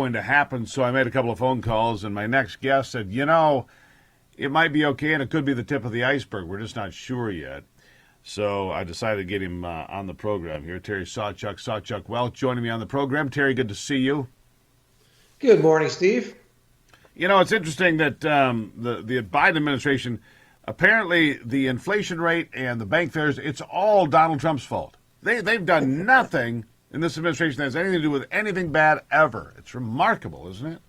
going to happen, so I made a couple of phone calls, and my next guest said, it might be okay, and it could be the tip of the iceberg. We're just not sure yet. So I decided to get him on the program here. Terry Sawchuk Welch, joining me on the program. Terry, good to see you. Good morning, Steve. It's interesting that the Biden administration, apparently the inflation rate and the bank failures, it's all Donald Trump's fault. They've done nothing in this administration that has anything to do with anything bad ever. It's remarkable, isn't it?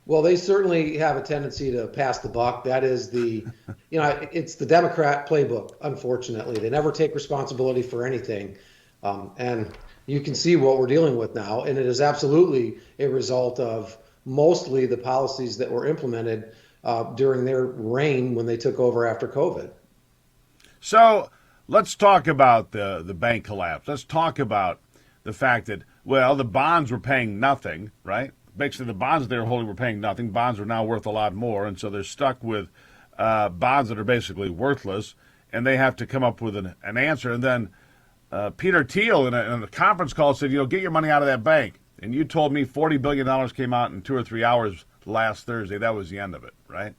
Well, they certainly have a tendency to pass the buck. That is it's the Democrat playbook, unfortunately. They never take responsibility for anything. And you can see what we're dealing with now. And it is absolutely a result of mostly the policies that were implemented during their reign when they took over after COVID. So let's talk about the bank collapse. Let's talk about the fact that, the bonds were paying nothing, right? Basically, the bonds they were holding were paying nothing. Bonds are now worth a lot more, and so they're stuck with bonds that are basically worthless, and they have to come up with an answer. And then Peter Thiel, in a conference call, said, get your money out of that bank. And you told me $40 billion came out in 2 or 3 hours last Thursday. That was the end of it, right?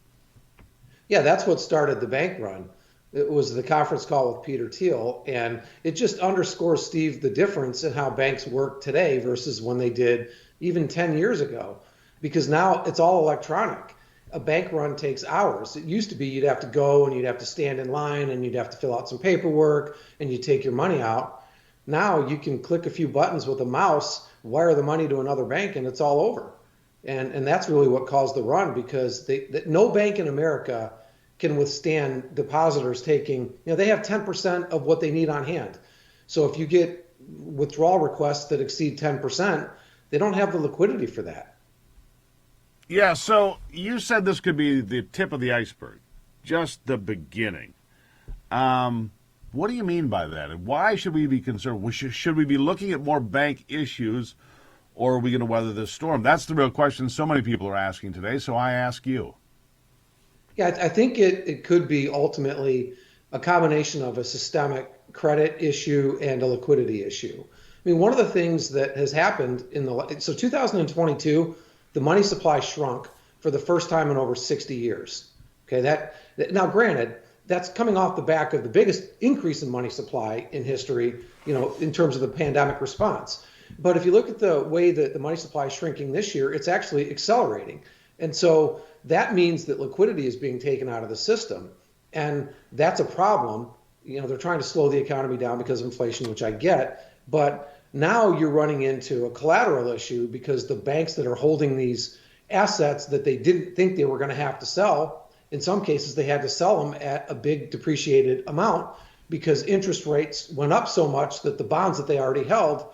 Yeah, that's what started the bank run. It was the conference call with Peter Thiel, and it just underscores, Steve, the difference in how banks work today versus when they did even 10 years ago, because now it's all electronic. A bank run takes hours. It used to be you'd have to go and you'd have to stand in line and you'd have to fill out some paperwork and you take your money out. Now you can click a few buttons with a mouse, wire the money to another bank, and it's all over. And that's really what caused the run, because no bank in America can withstand depositors taking, they have 10% of what they need on hand. So if you get withdrawal requests that exceed 10%, they don't have the liquidity for that. Yeah, so you said this could be the tip of the iceberg, just the beginning. What do you mean by that? And why should we be concerned? Should we be looking at more bank issues, or are we going to weather this storm? That's the real question so many people are asking today, so I ask you. Yeah, I think it could be ultimately a combination of a systemic credit issue and a liquidity issue. I mean, one of the things that has happened so 2022, the money supply shrunk for the first time in over 60 years. Okay, now granted, that's coming off the back of the biggest increase in money supply in history, in terms of the pandemic response. But if you look at the way that the money supply is shrinking this year, it's actually accelerating. And so that means that liquidity is being taken out of the system. And that's a problem. They're trying to slow the economy down because of inflation, which I get. But now you're running into a collateral issue, because the banks that are holding these assets that they didn't think they were going to have to sell, in some cases they had to sell them at a big depreciated amount because interest rates went up so much that the bonds that they already held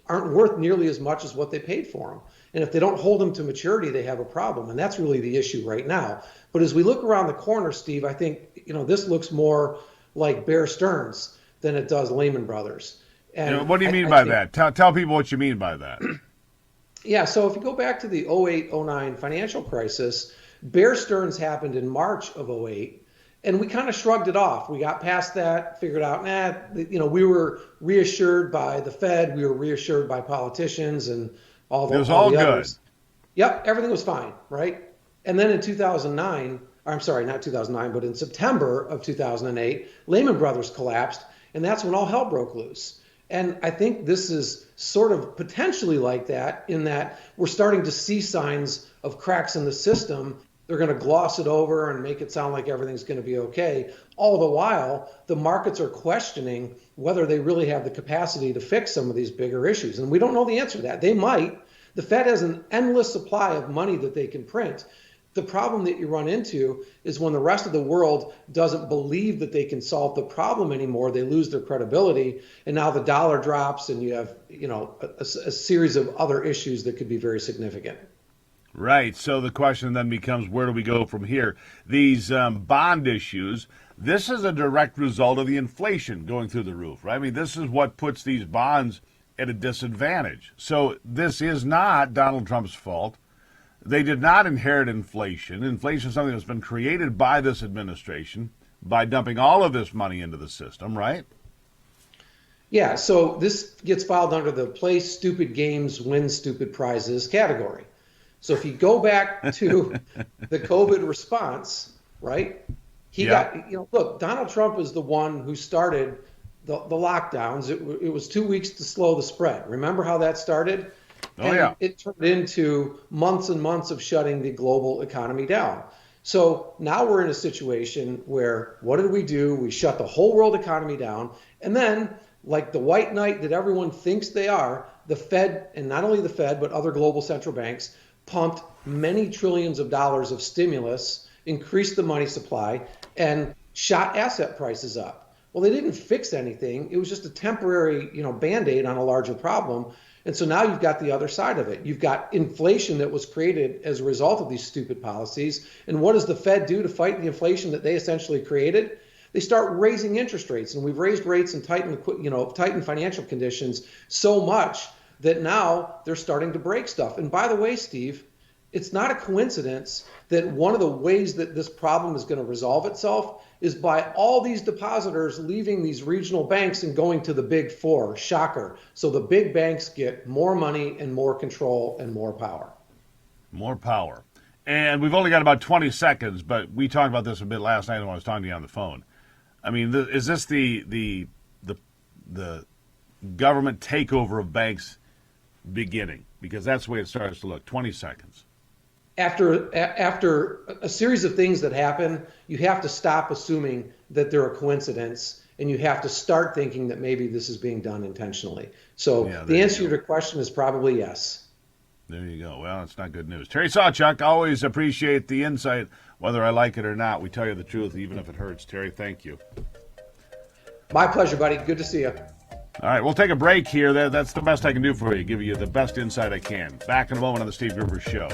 aren't worth nearly as much as what they paid for them. And if they don't hold them to maturity, they have a problem. And that's really the issue right now. But as we look around the corner, Steve, I think, this looks more like Bear Stearns than it does Lehman Brothers. And what do you mean by that? Tell people what you mean by that. Yeah, so if you go back to the 08-09 financial crisis, Bear Stearns happened in March of '08, and we kind of shrugged it off. We got past that, figured out, we were reassured by the Fed, we were reassured by politicians and all the all good. Others. Yep, everything was fine, right? And then in 2009, or I'm sorry, not 2009, but in September of 2008, Lehman Brothers collapsed, and that's when all hell broke loose. And I think this is sort of potentially like that, in that we're starting to see signs of cracks in the system. They're going to gloss it over and make it sound like everything's going to be okay. All the while, the markets are questioning whether they really have the capacity to fix some of these bigger issues. And we don't know the answer to that. They might. The Fed has an endless supply of money that they can print. The problem that you run into is when the rest of the world doesn't believe that they can solve the problem anymore, they lose their credibility. And now the dollar drops, and you have, a series of other issues that could be very significant. Right. So the question then becomes, where do we go from here? These bond issues, this is a direct result of the inflation going through the roof, right? I mean, this is what puts these bonds at a disadvantage. So this is not Donald Trump's fault. They did not inherit inflation. Inflation is something that's been created by this administration by dumping all of this money into the system, right? Yeah, so this gets filed under the play stupid games, win stupid prizes category. So if you go back to the COVID response, right? He Yeah. got, look, Donald Trump is the one who started the lockdowns. It was 2 weeks to slow the spread. Remember how that started? Oh, And yeah. it turned into months and months of shutting the global economy down. So now we're in a situation where what did we do? We shut the whole world economy down. And then, like the white knight that everyone thinks they are, the Fed, and not only the Fed, but other global central banks, pumped many trillions of dollars of stimulus, increased the money supply, and shot asset prices up. Well, they didn't fix anything. It was just a temporary, band-aid on a larger problem. And so now you've got the other side of it. You've got inflation that was created as a result of these stupid policies. And what does the Fed do to fight the inflation that they essentially created? They start raising interest rates, and we've raised rates and tightened financial conditions so much that now they're starting to break stuff. And by the way, Steve, it's not a coincidence that one of the ways that this problem is going to resolve itself is by all these depositors leaving these regional banks and going to the big four. Shocker. So the big banks get more money and more control and more power. More power. And we've only got about 20 seconds, but we talked about this a bit last night when I was talking to you on the phone. I mean, is this the government takeover of banks beginning? Because that's the way it starts to look. 20 seconds. After a series of things that happen, you have to stop assuming that they're a coincidence, and you have to start thinking that maybe this is being done intentionally. So Yeah, the answer to your question is probably yes. There you go. Well, it's not good news. Terry Sawchuk, always appreciate the insight, whether I like it or not. We tell you the truth, even if it hurts. Terry, thank you. My pleasure, buddy. Good to see you. All right, we'll take a break here. That's the best I can do for you, give you the best insight I can. Back in a moment on the Steve Gruber Show.